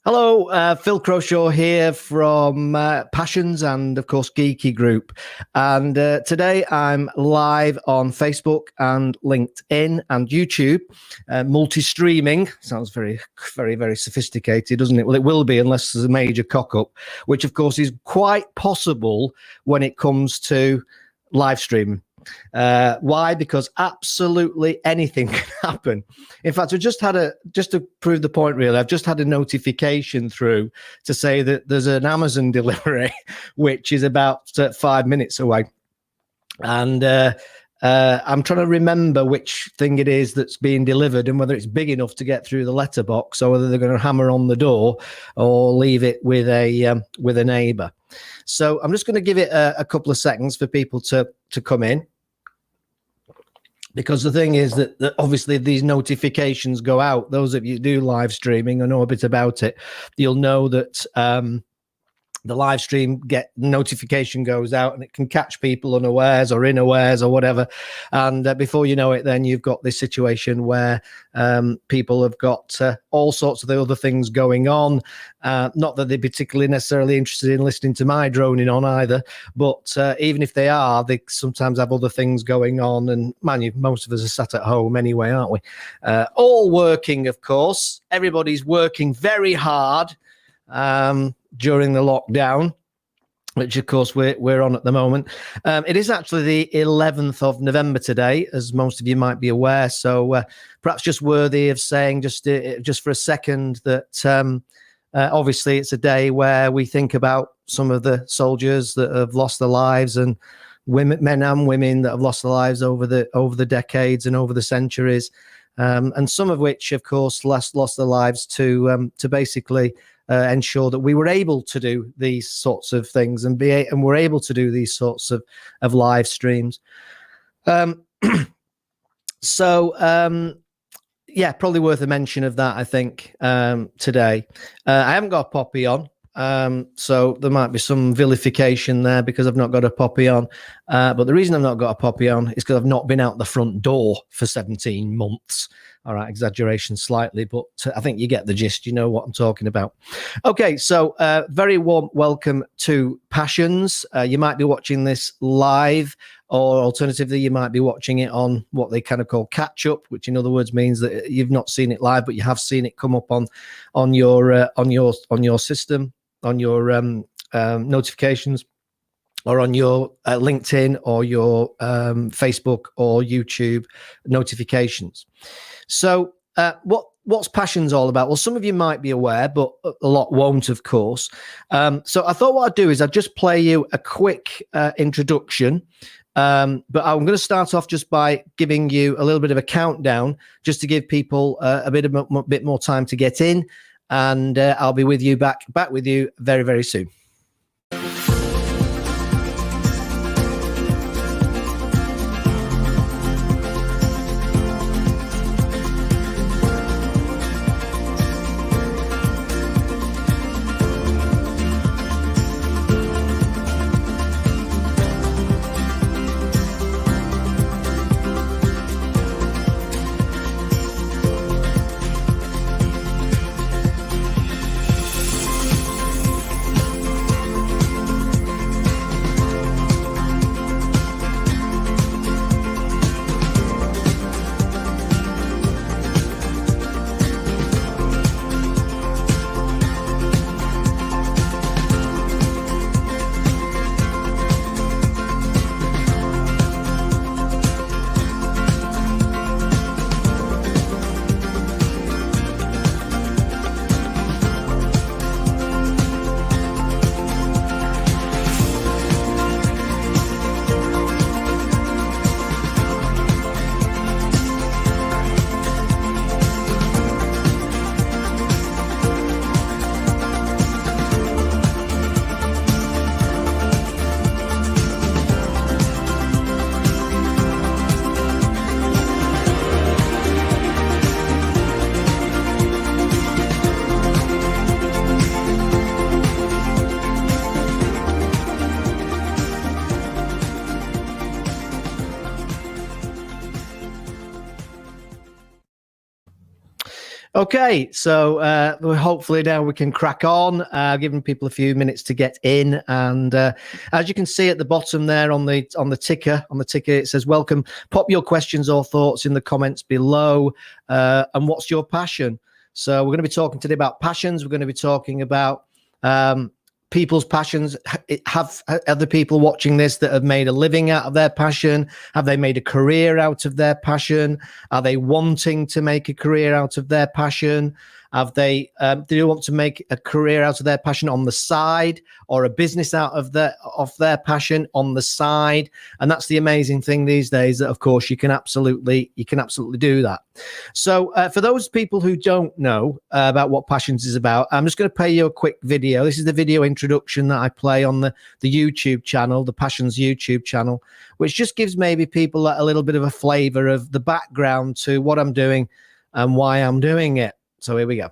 Hello, Phil Croshaw here from Passions and, of course, Geeky Group. And today I'm live on Facebook and LinkedIn and YouTube, multi-streaming. Sounds very, very, very sophisticated, doesn't it? Well, it will be unless there's a major cock-up, which, of course, is quite possible when it comes to live streaming. Why? Because absolutely anything can happen. In fact, just to prove the point, really, I've just had a notification through to say that there's an Amazon delivery, which is about 5 minutes away. And I'm trying to remember which thing it is that's being delivered and whether it's big enough to get through the letterbox or whether they're going to hammer on the door or leave it with a neighbour. So I'm just going to give it a couple of seconds for people to come in. Because the thing is that obviously these notifications go out. Those of you who do live streaming or know a bit about it, you'll know that the live stream notification goes out and it can catch people unawares or inawares or whatever. And before you know it, then you've got this situation where people have got all sorts of the other things going on. Not that they're particularly necessarily interested in listening to my droning on either, but even if they are, they sometimes have other things going on. And man, most of us are sat at home anyway, aren't we? All working, of course. Everybody's working very hard during the lockdown, which of course we're on at the moment. It is actually the 11th of November today, as most of you might be aware. So perhaps just worthy of saying just for a second that obviously it's a day where we think about some of the soldiers that have lost their lives, and men and women that have lost their lives over the decades and over the centuries, and some of which, of course, lost their lives to basically ensure that we were able to do these sorts of things and we're able to do these sorts of live streams. Yeah, probably worth a mention of that, I think, today. I haven't got a poppy on, so there might be some vilification there because I've not got a poppy on. But the reason I've not got a poppy on is because I've not been out the front door for 17 months. All right, exaggeration slightly, but I think you get the gist. You know what I'm talking about. Okay, so very warm welcome to Passions. You might be watching this live, or alternatively, you might be watching it on what they kind of call catch up, which in other words means that you've not seen it live, but you have seen it come up on your system, on your notifications, or on your LinkedIn or your Facebook or YouTube notifications. So what's Passions all about? Well, some of you might be aware, but a lot won't, of course. So I thought what I'd do is I'd just play you a quick introduction. But I'm going to start off just by giving you a little bit of a countdown, just to give people a bit more time to get in. And I'll be with you back with you very, very soon. Okay, so hopefully now we can crack on, giving people a few minutes to get in. And as you can see at the bottom there on the ticker, it says welcome. Pop your questions or thoughts in the comments below. And what's your passion? So we're going to be talking today about passions. We're going to be talking about people's passions. Have other people watching this that have made a living out of their passion? Have they made a career out of their passion? Are they wanting to make a career out of their passion? Have they do they want to make a career out of their passion on the side, or a business out of their passion on the side? And that's the amazing thing these days, that of course you can absolutely do that. So for those people who don't know about what passions is about, I'm just going to play you a quick video. This is the video introduction that I play on the YouTube channel, the Passions YouTube channel, which just gives maybe people a little bit of a flavor of the background to what I'm doing and why I'm doing it. So here we go.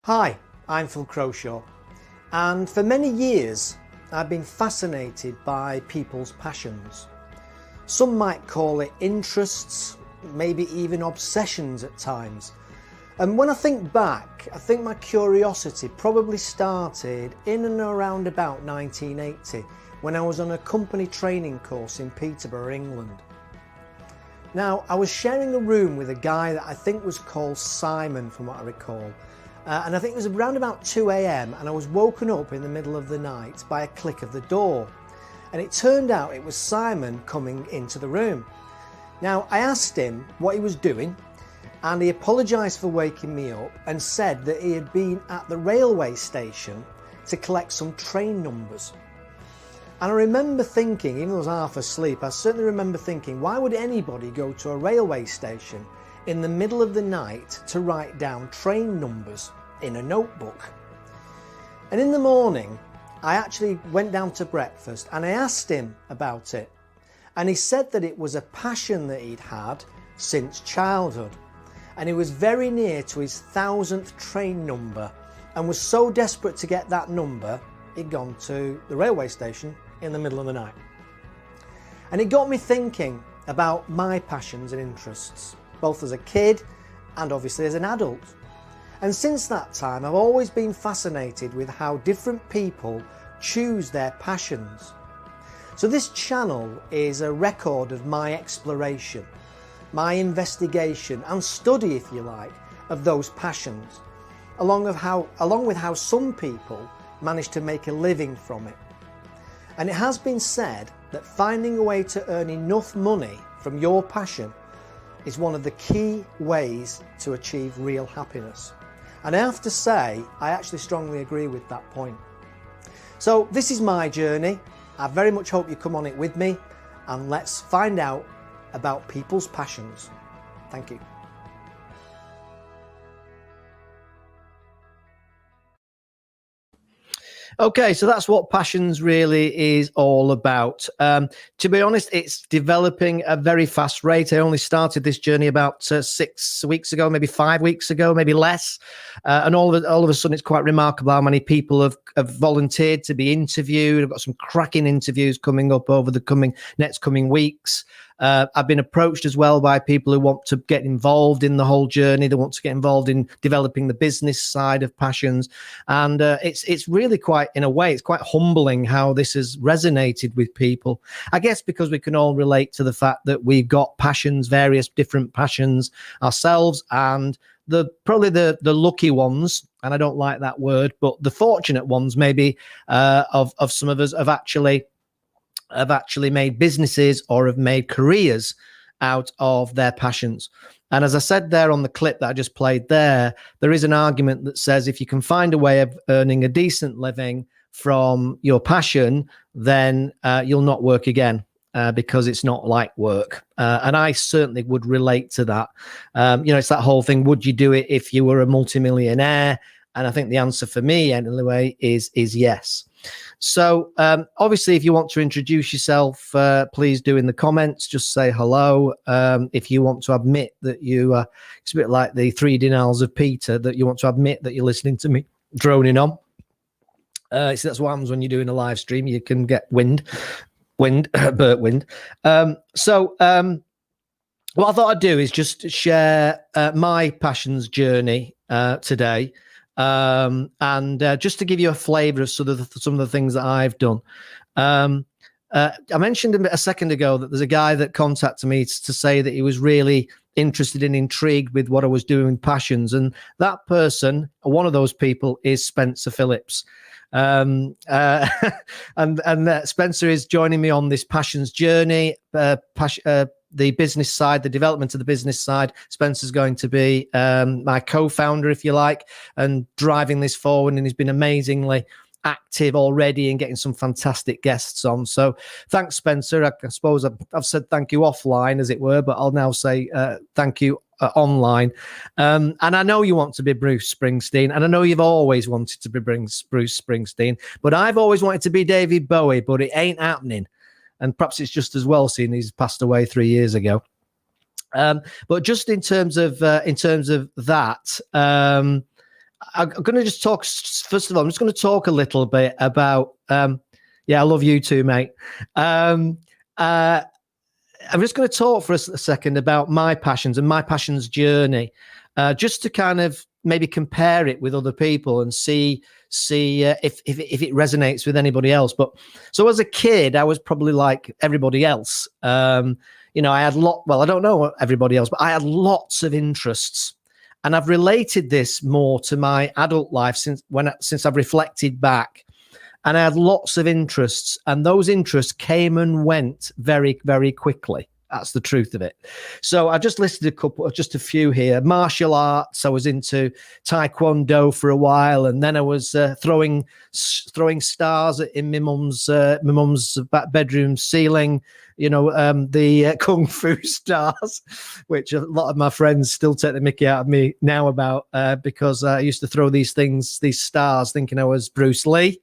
Hi, I'm Phil Croshaw, and for many years I've been fascinated by people's passions. Some might call it interests, maybe even obsessions at times. And when I think back, I think my curiosity probably started in and around about 1980, when I was on a company training course in Peterborough, England. Now, I was sharing a room with a guy that I think was called Simon, from what I recall. And I think it was around about 2 a.m. and I was woken up in the middle of the night by a click of the door. And it turned out it was Simon coming into the room. Now, I asked him what he was doing, and he apologised for waking me up and said that he had been at the railway station to collect some train numbers. And I remember thinking, even though I was half asleep, I certainly remember thinking, why would anybody go to a railway station in the middle of the night to write down train numbers in a notebook? And in the morning, I actually went down to breakfast and I asked him about it. And he said that it was a passion that he'd had since childhood. And he was very near to his 1000th train number and was so desperate to get that number, he'd gone to the railway station in the middle of the night. And it got me thinking about my passions and interests, both as a kid and obviously as an adult. And since that time, I've always been fascinated with how different people choose their passions. So this channel is a record of my exploration, my investigation and study, if you like, of those passions, along with how some people manage to make a living from it. And it has been said that finding a way to earn enough money from your passion is one of the key ways to achieve real happiness. And I have to say, I actually strongly agree with that point. So this is my journey. I very much hope you come on it with me, and let's find out about people's passions. Thank you. Okay, so that's what passions really is all about. To be honest, it's developing at a very fast rate. I only started this journey about 6 weeks ago, maybe 5 weeks ago, maybe less. And all of a sudden, it's quite remarkable how many people have volunteered to be interviewed. I've got some cracking interviews coming up over the next coming weeks. I've been approached as well by people who want to get involved in the whole journey. They want to get involved in developing the business side of passions. And it's really quite, in a way, it's quite humbling how this has resonated with people. I guess because we can all relate to the fact that we've got passions, various different passions ourselves, and probably the lucky ones, and I don't like that word, but the fortunate ones maybe of some of us have actually made businesses or have made careers out of their passions. And as I said there on the clip that I just played there is an argument that says if you can find a way of earning a decent living from your passion, then you'll not work again. Because it's not like work. And I certainly would relate to that. It's that whole thing, would you do it if you were a multimillionaire? And I think the answer for me, anyway, is yes. So obviously, if you want to introduce yourself, please do in the comments. Just say hello. If you want to admit that it's a bit like the 3 denials of Peter, that you want to admit that you're listening to me droning on. So that's what happens when you're doing a live stream. You can get wind. Wind, Burt Wind. What I thought I'd do is just share my passions journey today, and just to give you a flavour of sort of some of the things that I've done. I mentioned a second ago that there's a guy that contacted me to say that he was really interested and intrigued with what I was doing with passions, and that person, one of those people, is Spencer Phillips. And Spencer is joining me on this passions journey. The business side, the development of the business side. Spencer's going to be my co-founder, if you like, and driving this forward. And he's been amazingly active already and getting some fantastic guests on. So thanks, Spencer. I suppose I've said thank you offline, as it were, but I'll now say thank you online. And I know you want to be Bruce Springsteen, and I know you've always wanted to be Bruce Springsteen, but I've always wanted to be David Bowie, but it ain't happening. And perhaps it's just as well, seeing he's passed away 3 years ago. But just in terms of that, I'm going to just talk. First of all, I'm just going to talk a little bit about. Yeah, I love you too, mate. I'm just going to talk for a second about my passions and my passions journey, just to kind of maybe compare it with other people and see if it resonates with anybody else. But so as a kid, I was probably like everybody else. I had I don't know everybody else, but I had lots of interests. And I've related this more to my adult life since I've reflected back. And I had lots of interests, and those interests came and went very, very quickly. That's the truth of it. So I just listed just a few here. Martial arts. I was into Taekwondo for a while, and then I was throwing stars in my mum's bedroom ceiling. The Kung Fu stars, which a lot of my friends still take the mickey out of me now about, because I used to throw these stars, thinking I was Bruce Lee.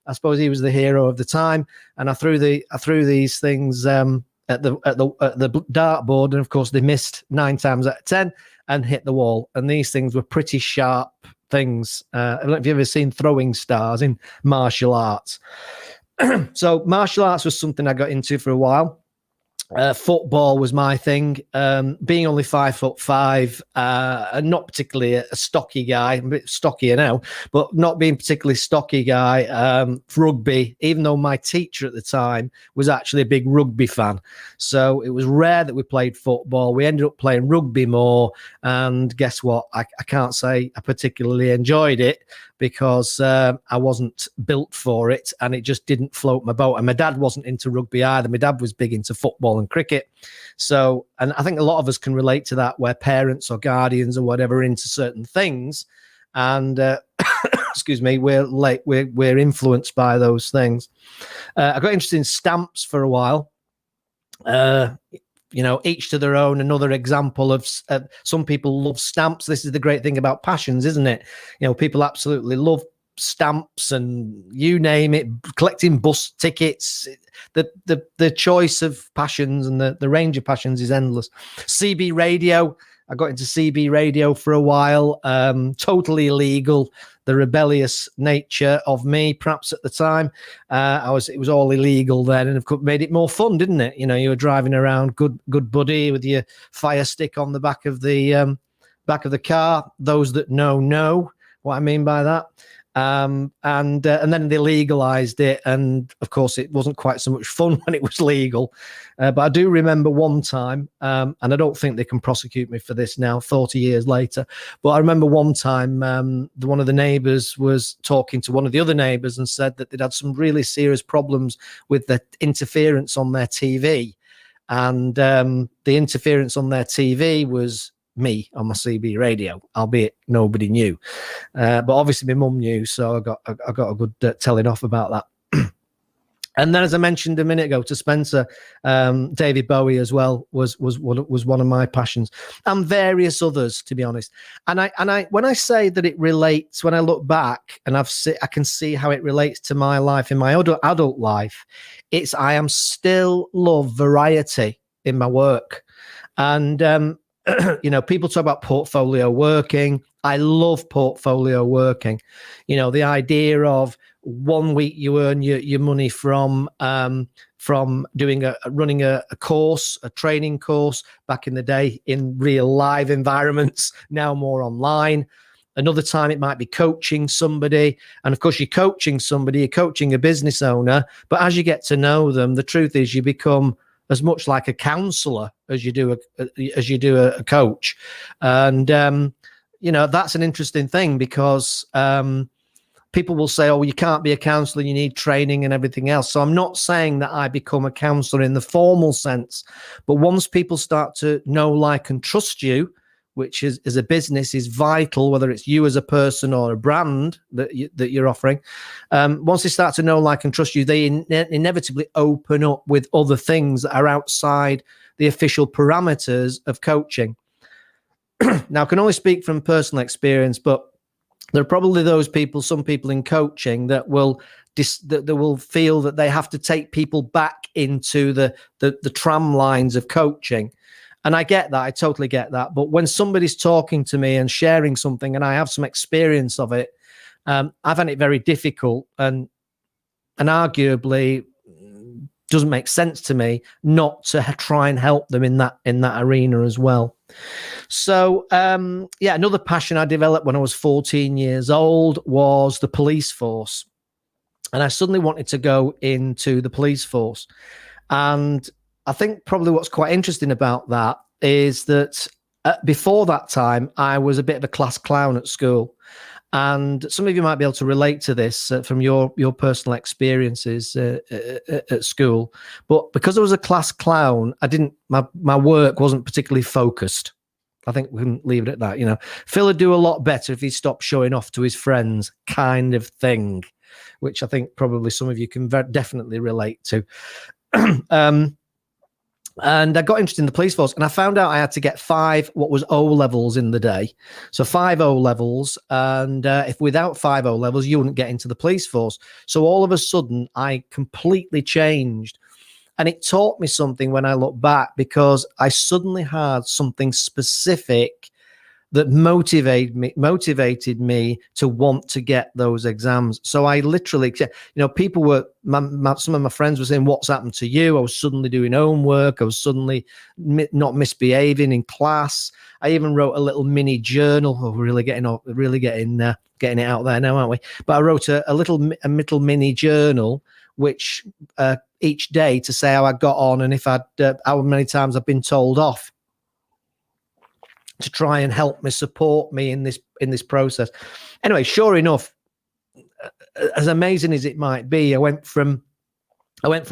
I suppose he was the hero of the time, and I threw these things at the dartboard, and of course they missed 9 times out of 10 and hit the wall. And these things were pretty sharp things. I don't know if you've ever seen throwing stars in martial arts. So martial arts was something I got into for a while. Football was my thing. Being only 5'5", and not particularly a stocky guy, a bit stockier now, but not being particularly stocky guy. Rugby, even though my teacher at the time was actually a big rugby fan, so it was rare that we played football. We ended up playing rugby more, and guess what? I can't say I particularly enjoyed it, because I wasn't built for it, and it just didn't float my boat. And my dad wasn't into rugby either. My dad was big into football and cricket. So, and I think a lot of us can relate to that, where parents or guardians or whatever are into certain things, and excuse me, we're influenced by those things. I got interested in stamps for a while. Each to their own. Another example of some people love stamps. This is the great thing about passions, isn't it? People absolutely love stamps, and you name it, collecting bus tickets. The choice of passions and the range of passions is endless. CB radio. I got into CB radio for a while. Totally illegal. The rebellious nature of me, perhaps at the time, it was all illegal then, and of course made it more fun, didn't it? You were driving around, good buddy, with your fire stick on the back of the car. Those that know what I mean by that. And then they legalized it, and of course it wasn't quite so much fun when it was legal. But I do remember one time, and I don't think they can prosecute me for this now, 40 years later. But I remember one time, one of the neighbours was talking to one of the other neighbours and said that they'd had some really serious problems with the interference on their TV, and the interference on their TV was me on my CB radio, albeit nobody knew, but obviously my mum knew, so I got a good telling off about that. And then, as I mentioned a minute ago to Spencer, David Bowie as well was one of my passions, and various others, to be honest. And I when I say that it relates, when I look back and I can see how it relates to my life in my adult life, I am still love variety in my work. And people talk about portfolio working. I love portfolio working. The idea of 1 week you earn your money from from running a course, a training course back in the day in real live environments, now more online. Another time it might be coaching somebody. And of course, you're coaching somebody, you're coaching a business owner. But as you get to know them, the truth is you become as much like a counselor as you do a coach. And, that's an interesting thing because people will say, oh, you can't be a counselor, you need training and everything else. So I'm not saying that I become a counsellor in the formal sense. But once people start to know, like, and trust you, which is as a business is vital, whether it's you as a person or a brand that you're offering. Once they start to know, like, and trust you, they inevitably open up with other things that are outside the official parameters of coaching. Now, I can only speak from personal experience, but there are probably some people in coaching that will feel that they have to take people back into the tram lines of coaching. And I get that. I totally get that. But when somebody's talking to me and sharing something and I have some experience of it, I've had it very difficult and arguably doesn't make sense to me not to try and help them in that arena as well. So, another passion I developed when I was 14 years old was the police force. And I suddenly wanted to go into the police force. And I think probably what's quite interesting about that is that before that time, I was a bit of a class clown at school. And some of you might be able to relate to this from your personal experiences at school. But because I was a class clown, my work wasn't particularly focused. I think we can leave it at that. Phil would do a lot better if he stopped showing off to his friends, kind of thing, which I think probably some of you can definitely relate to. And I got interested in the police force, and I found out I had to get 5 what was O levels in the day. So 5 O levels, and if without 5 O levels, you wouldn't get into the police force. So all of a sudden, I completely changed. And it taught me something when I look back, because I suddenly had something specific that motivated me to want to get those exams. So I literally, people were, some of my friends were saying, what's happened to you? I was suddenly doing homework. I was suddenly not misbehaving in class. I even wrote a little mini journal. Oh, we're really getting it out there now, aren't we? But I wrote a little mini journal, which each day to say how I got on and if how many times I've been told off, to try and help me, support me in this process. Anyway, sure enough, as amazing as it might be, I went from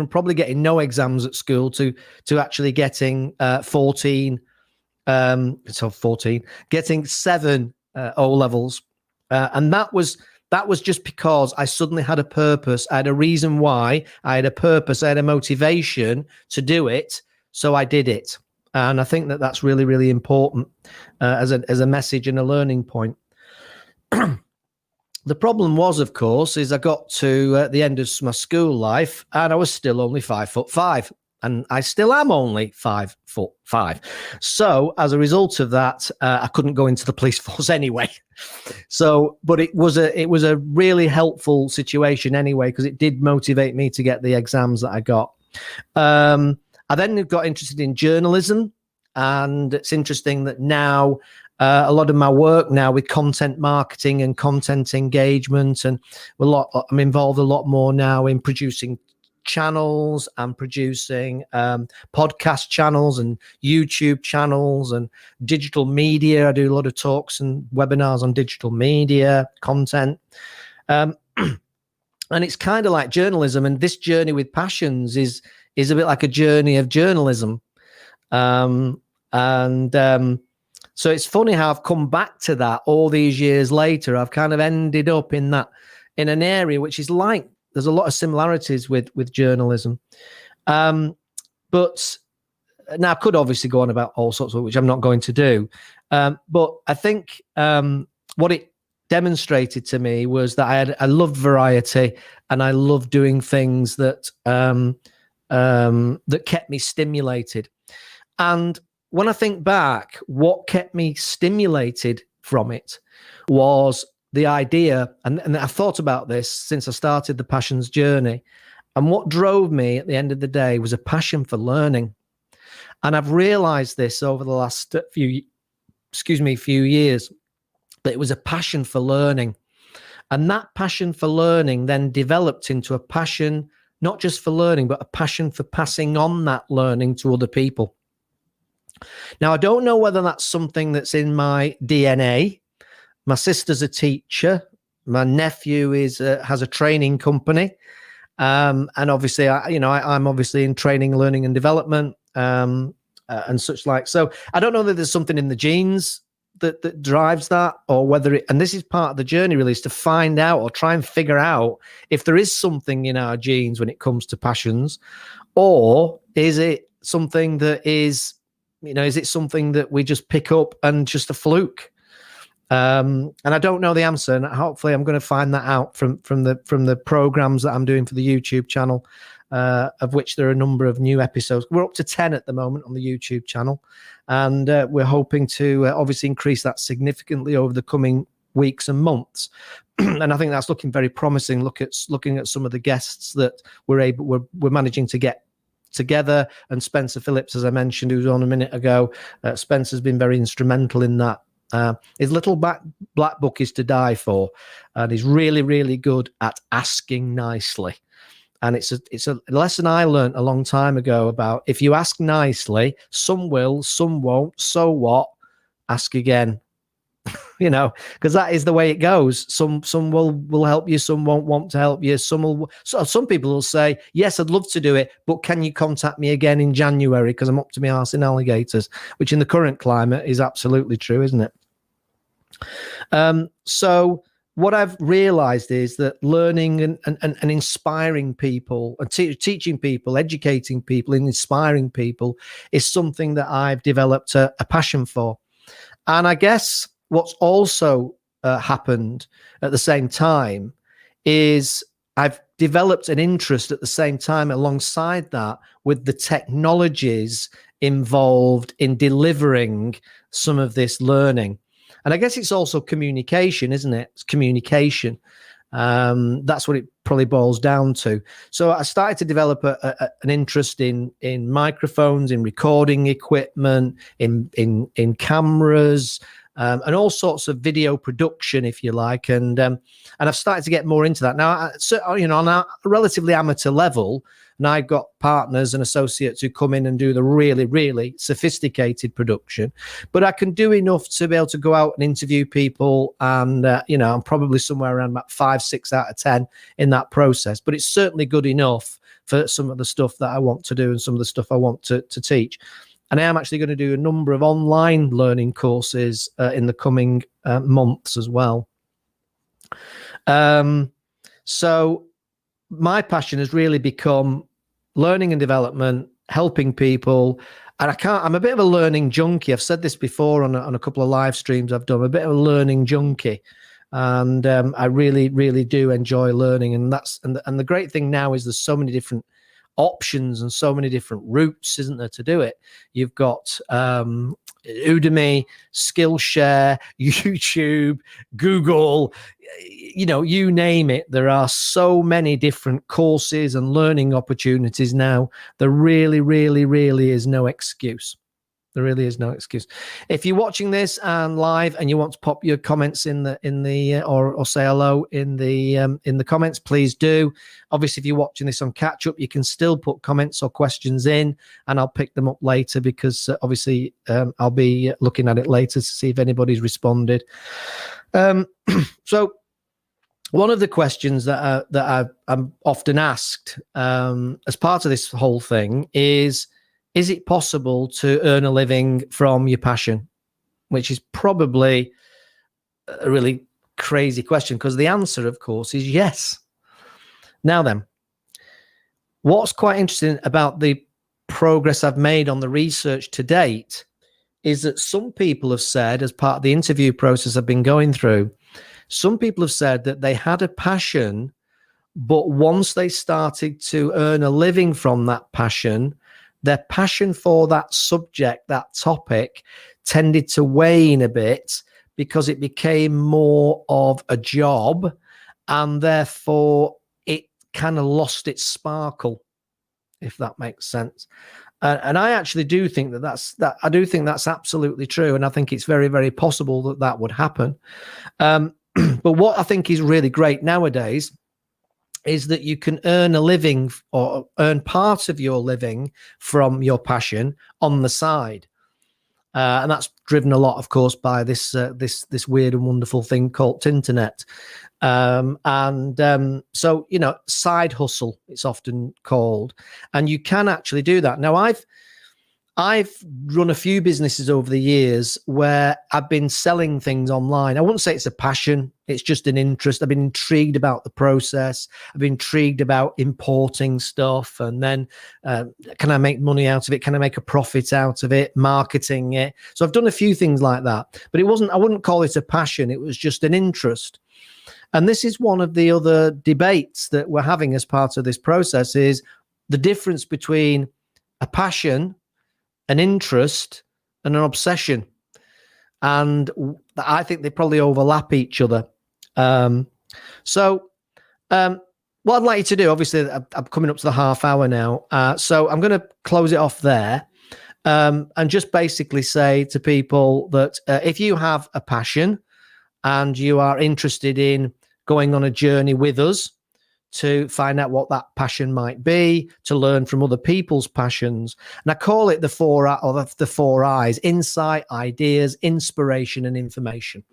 probably getting no exams at school to actually getting 14, getting 7 O levels, and that was just because I suddenly had a purpose. I had a reason why. I had a purpose. I had a motivation to do it, so I did it. And I think that's really, really important as a message and a learning point. The problem was, of course, is I got to the end of my school life and I was still only 5'5", and I still am only 5'5". So as a result of that, I couldn't go into the police force anyway. So, but it was a really helpful situation anyway, because it did motivate me to get the exams that I got. I then got interested in journalism, and it's interesting that now a lot of my work now with content marketing and content engagement, and I'm involved a lot more now in producing channels and producing podcast channels and YouTube channels and digital media. I do a lot of talks and webinars on digital media content. And it's kind of like journalism, and this journey with passions is a bit like a journey of journalism. So it's funny how I've come back to that all these years later. I've kind of ended up in an area which is like, there's a lot of similarities with journalism. But now I could obviously go on about all sorts of, which I'm not going to do. But I think what it demonstrated to me was that I loved variety, and I loved doing things that kept me stimulated. And when I think back, what kept me stimulated from it was the idea, and I've thought about this since I started the Passions journey, And what drove me at the end of the day was a passion for learning. And I've realized this over the last few years, that it was a passion for learning. And that passion for learning then developed into a passion, not just for learning, but a passion for passing on that learning to other people. Now, I don't know whether that's something that's in my DNA. My sister's a teacher. My nephew has a training company. And obviously, I'm obviously in training, learning and development and such like. So I don't know that there's something in the genes that drives that, or whether it, and this is part of the journey really, is to find out or try and figure out if there is something in our genes when it comes to passions, or is it something that is, is it something that we just pick up and just a fluke? And I don't know the answer, and hopefully I'm going to find that out from the programs that I'm doing for the YouTube channel, of which there are a number of new episodes. We're up to 10 at the moment on the YouTube channel, and we're hoping to obviously increase that significantly over the coming weeks and months. And I think that's looking very promising. Looking at some of the guests that we're managing to get together, and Spencer Phillips, as I mentioned, who was on a minute ago. Spencer's been very instrumental in that. His little black book is To Die For, and he's really, really good at asking nicely. And it's a lesson I learned a long time ago about, if you ask nicely, some will, some won't. So what? Ask again. Because that is the way it goes. Some will help you, some won't want to help you. Some people will say, yes, I'd love to do it, but can you contact me again in January because I'm up to my arse in alligators, which in the current climate is absolutely true, isn't it? So what I've realized is that learning and inspiring people, and teaching people, educating people, and inspiring people is something that I've developed a passion for. And I guess what's also happened at the same time is I've developed an interest at the same time alongside that with the technologies involved in delivering some of this learning. And I guess it's also communication, isn't it? It's communication. That's what it probably boils down to. So I started to develop an interest in microphones, in recording equipment, in cameras, and all sorts of video production, if you like. And I've started to get more into that now. On a relatively amateur level, and I've got partners and associates who come in and do the really, really sophisticated production. But I can do enough to be able to go out and interview people. And, I'm probably somewhere around about 5, 6 out of 10 in that process. But it's certainly good enough for some of the stuff that I want to do and some of the stuff I want to teach. And I am actually going to do a number of online learning courses in the coming months as well. So my passion has really become learning and development, helping people. And I'm a bit of a learning junkie. I've said this before on a couple of live streams I've done. I'm a bit of a learning junkie. And I really, really do enjoy learning. And the great thing now is there's so many different options and so many different routes, isn't there, to do it? You've got Udemy, Skillshare, YouTube, Google, you name it. There are so many different courses and learning opportunities now. There really, really, really is no excuse. There really is no excuse. If you're watching this and live and you want to pop your comments in the or say hello in the comments, please do. Obviously, if you're watching this on catch up, you can still put comments or questions in, and I'll pick them up later because obviously I'll be looking at it later to see if anybody's responded. So one of the questions that I'm often asked as part of this whole thing is it possible to earn a living from your passion? Which is probably a really crazy question, because the answer, of course, is yes. Now then, what's quite interesting about the progress I've made on the research to date is that some people have said, as part of the interview process I've been going through, some people have said that they had a passion, but once they started to earn a living from that passion, their passion for that subject, that topic, tended to wane a bit because it became more of a job, and therefore it kind of lost its sparkle, if that makes sense. And I actually do think I do think that's absolutely true. And I think it's very, very possible that would happen. But what I think is really great nowadays is that you can earn a living or earn part of your living from your passion on the side. And that's driven a lot, of course, by this weird and wonderful thing called internet. So, side hustle, it's often called, and you can actually do that. Now, I've run a few businesses over the years where I've been selling things online. I wouldn't say it's a passion. It's just an interest. I've been intrigued about the process. I've been intrigued about importing stuff. And then can I make money out of it? Can I make a profit out of it? Marketing it. So I've done a few things like that. But I wouldn't call it a passion. It was just an interest. And this is one of the other debates that we're having as part of this process, is the difference between a passion, an interest, and an obsession. And I think they probably overlap each other. What I'd like you to do, obviously, I'm coming up to the half hour now. So I'm going to close it off there, and just basically say to people that if you have a passion and you are interested in going on a journey with us to find out what that passion might be, to learn from other people's passions. And I call it the four I's: insight, ideas, inspiration, and information.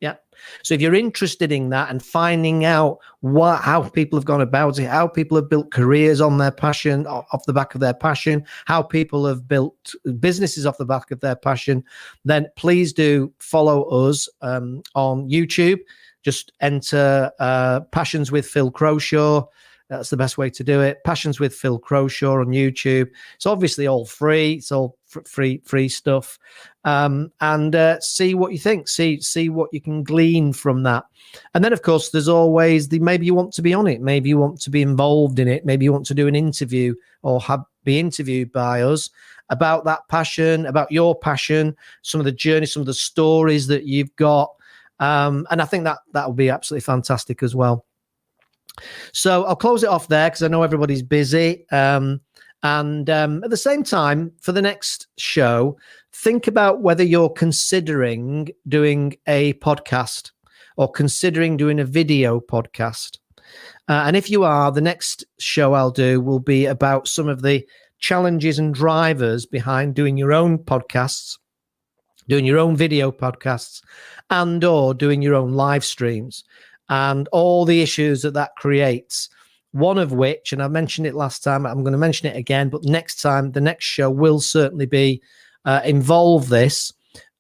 Yeah. So if you're interested in that and finding out how people have gone about it, how people have built careers on their passion, off the back of their passion, how people have built businesses off the back of their passion, then please do follow us on YouTube. Just enter Passions with Phil Croshaw. That's the best way to do it. Passions with Phil Croshaw on YouTube. It's obviously all free. It's all free stuff. And see what you think. See what you can glean from that. And then, of course, there's always maybe you want to be on it. Maybe you want to be involved in it. Maybe you want to do an interview or be interviewed by us about that passion, about your passion, some of the journey, some of the stories that you've got. And I think that will be absolutely fantastic as well. So I'll close it off there because I know everybody's busy. And at the same time, for the next show, think about whether you're considering doing a podcast or considering doing a video podcast. And if you are, the next show I'll do will be about some of the challenges and drivers behind doing your own podcasts, doing your own video podcasts, and or doing your own live streams, and all the issues that creates. One of which, and I mentioned it last time, I'm going to mention it again, but next time, the next show will certainly be involve this,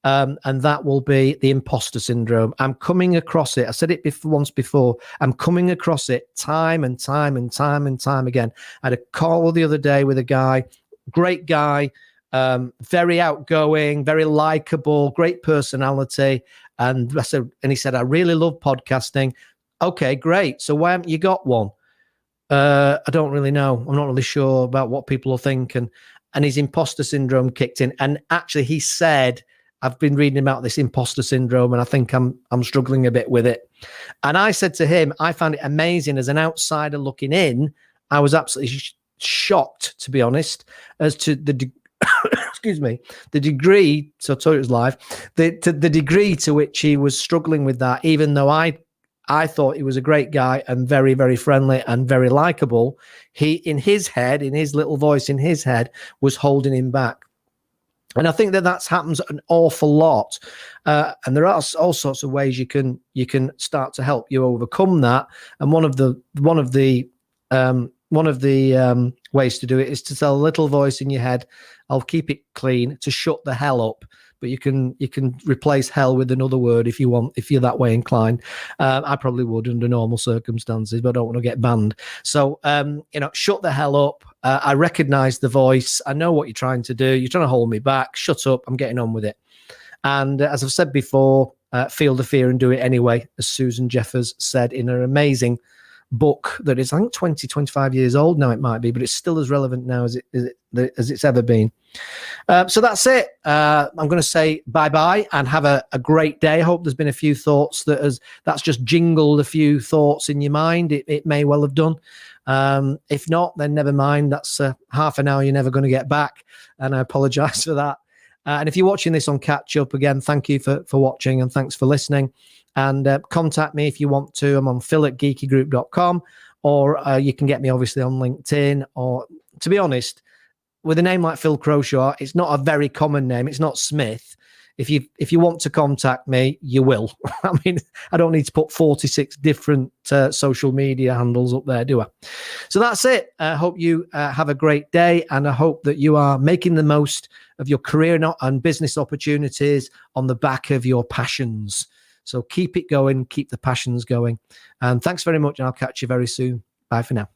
and that will be the imposter syndrome. I'm coming across it. I said it once before. I'm coming across it time and time again. I had a call the other day with a guy, great guy, very outgoing, very likable, great personality. And he said, I really love podcasting. Okay, great. So why haven't you got one? I don't really know. I'm not really sure about what people will think. And his imposter syndrome kicked in. And actually he said, I've been reading about this imposter syndrome and I think I'm struggling a bit with it. And I said to him, I found it amazing as an outsider looking in. I was absolutely shocked, to be honest, as to the excuse me, the degree, so I told you it was live, the degree to which he was struggling with that, even though I thought he was a great guy and very, very friendly and very likable. He, in his head, in his little voice in his head, was holding him back. And I think that happens an awful lot. And there are all sorts of ways you can start to help you overcome that. And one of the ways to do it is to tell a little voice in your head, I'll keep it clean, to shut the hell up. But you can replace hell with another word if you want, if you're that way inclined. I probably would under normal circumstances, but I don't want to get banned. So, shut the hell up. I recognize the voice. I know what you're trying to do. You're trying to hold me back. Shut up. I'm getting on with it. And as I've said before, feel the fear and do it anyway, as Susan Jeffers said in her amazing book that is, I think, 25 years old now, it might be, but it's still as relevant now as it's ever been. So that's it. I'm going to say bye-bye and have a great day. I hope there's been a few thoughts that's just jingled a few thoughts in your mind. It may well have done. If not, then never mind. That's half an hour you're never going to get back, and I apologize for that. And if you're watching this on catch up, again, thank you for watching, and thanks for listening. And contact me if you want to. I'm on phil@geekygroup.com, or you can get me obviously on LinkedIn. Or, to be honest, with a name like Phil Croshaw, it's not a very common name. It's not Smith. If you want to contact me, you will. I mean, I don't need to put 46 different social media handles up there, do I? So that's it. I hope you have a great day, and I hope that you are making the most of your career and business opportunities on the back of your passions. So keep it going, keep the passions going. And thanks very much, and I'll catch you very soon. Bye for now.